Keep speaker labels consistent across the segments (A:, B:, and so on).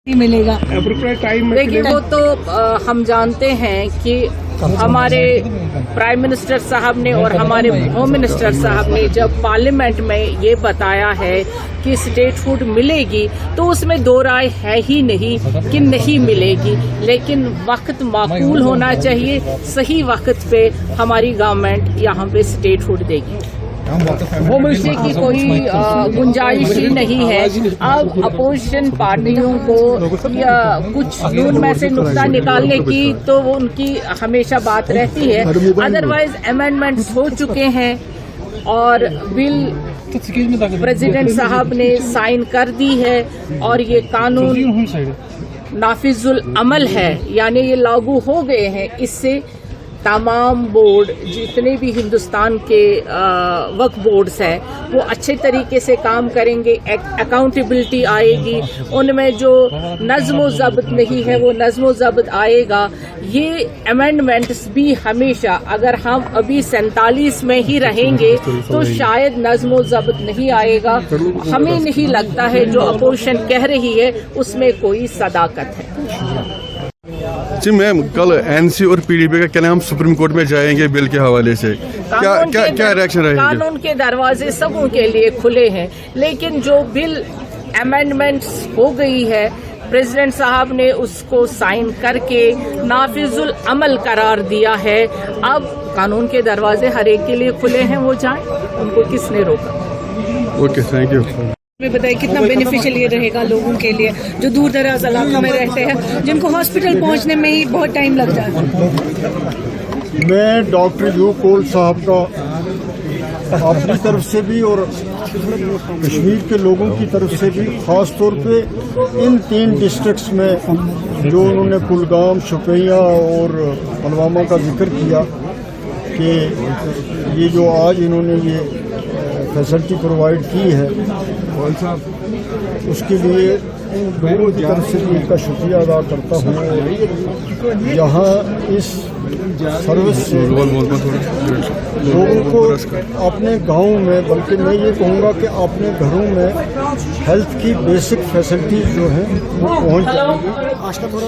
A: ملے گا.
B: لیکن وہ تو ہم جانتے ہیں کہ ہمارے پرائم منسٹر صاحب نے اور ہمارے ہوم منسٹر صاحب نے جب پارلیمنٹ میں یہ بتایا ہے کہ اسٹیٹ فوڈ ملے گی تو اس میں دو رائے ہے ہی نہیں کہ نہیں ملے گی، لیکن وقت معقول ہونا چاہیے، صحیح وقت پہ ہماری گورنمنٹ یہاں پہ اسٹیٹ فوڈ دے گی. اسے کی کوئی گنجائش ہی نہیں ہے. اب اپوزیشن پارٹیوں کو یا کچھ نون میں سے نقطہ نکالنے کی تو وہ ان کی ہمیشہ بات رہتی ہے، ادروائز امینڈمنٹس ہو چکے ہیں اور بل پریزیڈنٹ صاحب نے سائن کر دی ہے اور یہ قانون نافذ العمل ہے، یعنی یہ لاگو ہو گئے ہیں. اس سے تمام بورڈ جتنے بھی ہندوستان کے وقف بورڈز ہیں وہ اچھے طریقے سے کام کریں گے، اکاؤنٹیبلٹی آئے گی، ان میں جو نظم و ضبط نہیں ہے وہ نظم و ضبط آئے گا. یہ امینڈمنٹس بھی ہمیشہ اگر ہم ابھی 47 میں ہی رہیں گے تو شاید نظم و ضبط نہیں آئے گا. ہمیں نہیں لگتا ہے جو اپوزیشن کہہ رہی ہے اس میں کوئی صداقت ہے.
C: جی میم، کل این سی اور پی ڈی پی کا کہنا ہے ہم سپریم کورٹ میں جائیں گے بل کے حوالے سے، کیا ریئیکشن رہے گا؟ قانون
B: کے دروازے سبوں کے لیے کھلے ہیں، لیکن جو بل امینڈمنٹس ہو گئی ہے پریزیڈنٹ صاحب نے اس کو سائن کر کے نافذ العمل قرار دیا ہے. اب قانون کے دروازے ہر ایک کے لیے کھلے ہیں، وہ جائیں، ان کو کس نے روکا.
C: Okay, thank you.
A: بتائیے کتنا بینیفیشل یہ رہے گا لوگوں کے لیے جو دور دراز علاقوں میں رہتے ہیں، جن کو ہاسپٹل پہنچنے میں ہی بہت ٹائم لگ جاتا ہے.
D: میں ڈاکٹر یو کول صاحب کا اپنی طرف سے بھی اور کشمیر کے لوگوں کی طرف سے بھی خاص طور پہ ان 3 ڈسٹرکٹس میں جو انہوں نے کلگام، شوپیاں اور پلوامہ کا ذکر کیا کہ یہ جو آج انہوں نے یہ فیسلٹی پرووائڈ کی ہے اس کے لیے ان دونوں کی طرف سے بھی ان کا شکریہ ادا کرتا ہوں. اور یہاں اس سروس سے لوگوں کو اپنے گاؤں میں، بلکہ میں یہ کہوں گا کہ اپنے گھروں میں ہیلتھ کی بیسک فیسلٹیز جو ہیں وہ پہنچ جائیں گی.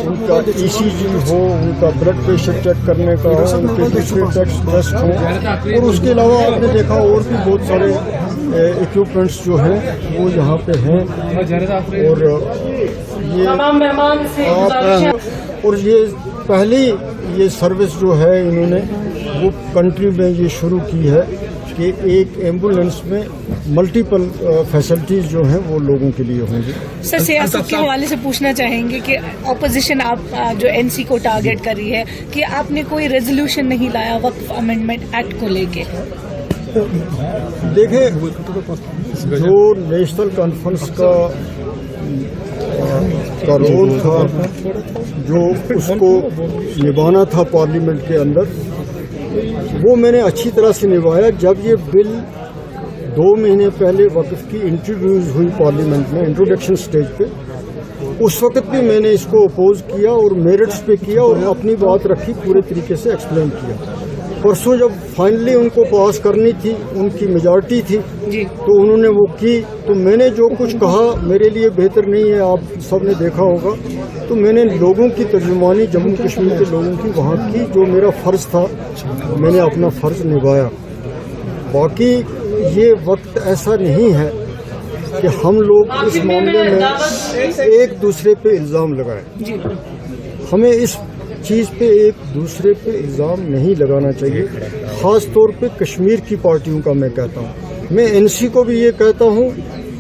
D: ان کا ای سی جی ہو، ان کا بلڈ پریشر چیک کرنے کا ہو، ان کے دوسرے ٹیسٹ ہوں، اور اس کے علاوہ آپ نے دیکھا اور بھی بہت سارے ایکوپمنٹس جو ہیں وہ یہاں پہ ہیں. اور یہ پہلی یہ سروس جو ہے انہوں نے وہ کنٹری میں یہ شروع کی ہے کہ ایک ایمبولینس میں ملٹیپل فیسلٹیز جو ہیں وہ لوگوں کے لیے ہوں گی.
A: سر، سیاست کے حوالے سے پوچھنا چاہیں گے کہ اپوزیشن آپ جو این سی کو ٹارگیٹ کر رہی ہے کہ آپ نے کوئی ریزولوشن نہیں لایا وقف امینڈمنٹ ایکٹ کو لے کے.
D: دیکھیں، جو نیشنل کانفرنس کا رول تھا، جو اس کو نبھانا تھا پارلیمنٹ کے اندر، وہ میں نے اچھی طرح سے نبھایا. جب یہ بل 2 مہینے پہلے وقف کی انٹروڈیوس ہوئی پارلیمنٹ میں انٹروڈکشن سٹیج پہ، اس وقت بھی میں نے اس کو اپوز کیا اور میرٹس پہ کیا اور اپنی بات رکھی، پورے طریقے سے ایکسپلین کیا. پرسوں جب فائنلی ان کو پاس کرنی تھی، ان کی میجارٹی تھی تو انہوں نے وہ کی. تو میں نے جو کچھ کہا میرے لیے بہتر نہیں ہے، آپ سب نے دیکھا ہوگا، تو میں نے لوگوں کی ترجمانی جموں کشمیر کے لوگوں کی وہاں کی. جو میرا فرض تھا میں نے اپنا فرض نبھایا. باقی یہ وقت ایسا نہیں ہے کہ ہم لوگ اس معاملے میں ایک دوسرے پہ الزام لگائیں. ہمیں اس چیز پہ ایک دوسرے پہ الزام نہیں لگانا چاہیے. خاص طور پہ کشمیر کی پارٹیوں کا میں کہتا ہوں، میں این سی کو بھی یہ کہتا ہوں،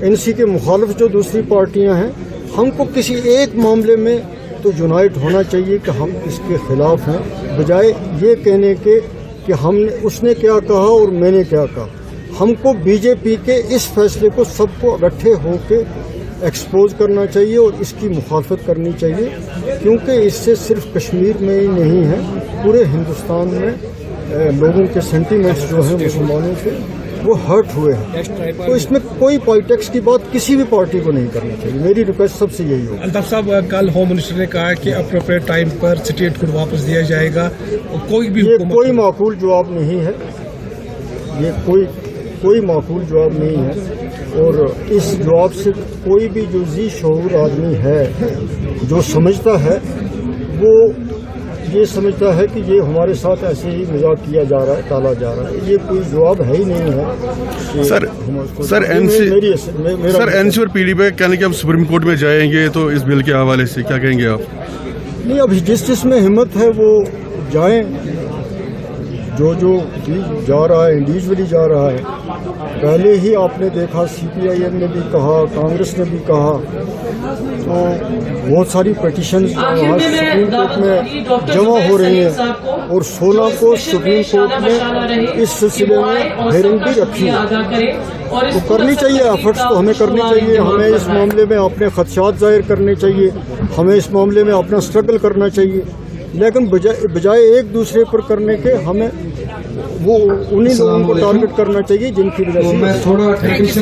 D: این سی کے مخالف جو دوسری پارٹیاں ہیں، ہم کو کسی ایک معاملے میں تو یونائٹ ہونا چاہیے کہ ہم اس کے خلاف ہیں، بجائے یہ کہنے کے کہ ہم نے اس نے کیا کہا اور میں نے کیا کہا. ہم کو بی جے پی کے اس فیصلے کو سب کو اکٹھے ہو کے ایکسپوز کرنا چاہیے اور اس کی مخالفت کرنی چاہیے، کیونکہ اس سے صرف کشمیر میں ہی نہیں ہے، پورے ہندوستان میں لوگوں کے سینٹیمنٹس جو ہیں مسلمانوں کے وہ ہرٹ ہوئے ہیں. تو اس میں کوئی پالیٹکس کی بات کسی بھی پارٹی کو نہیں کرنی چاہیے. میری ریکویسٹ سب سے یہی ہوگی.
E: الطاف صاحب، کل ہوم منسٹر نے کہا کہ اپروپریٹ ٹائم پر اسٹیٹ فوڈ واپس دیا جائے گا. کوئی بھی
D: یہ کوئی معقول جواب نہیں ہے. یہ کوئی کوئی معقول جواب نہیں ہے، اور اس جواب سے کوئی بھی جو ذی شعور آدمی ہے جو سمجھتا ہے وہ یہ سمجھتا ہے کہ یہ ہمارے ساتھ ایسے ہی مذاق کیا جا رہا ہے، ٹالا جا رہا ہے، یہ کوئی جواب ہے ہی نہیں ہے.
C: سر این سی اور پی ڈی پی کا کہنا کہ ہم سپریم کورٹ میں جائیں گے، تو اس بل کے حوالے سے کیا کہیں گے آپ؟
D: نہیں، اب جس میں ہمت ہے وہ جائیں، جو جا رہا ہے انڈیویجولی جا رہا ہے. پہلے ہی آپ نے دیکھا سی پی آئی ایم نے بھی کہا، کانگریس نے بھی کہا، تو بہت ساری پٹیشنز وہاں سپریم کورٹ میں جمع ہو رہی ہیں، اور 16 کو سپریم کورٹ نے اس سلسلے میں ہیئرنگ بھی رکھی ہے. تو کرنی چاہیے، ایفرٹس تو ہمیں کرنی چاہیے، ہمیں اس معاملے میں اپنے خدشات ظاہر کرنے چاہیے، ہمیں اس معاملے میں اپنا اسٹرگل کرنا چاہیے، لیکن بجائے ایک دوسرے پر کرنے کے ہمیں وہ انہی لوگوں کو ٹارگٹ کرنا چاہیے جن کی وجہ سے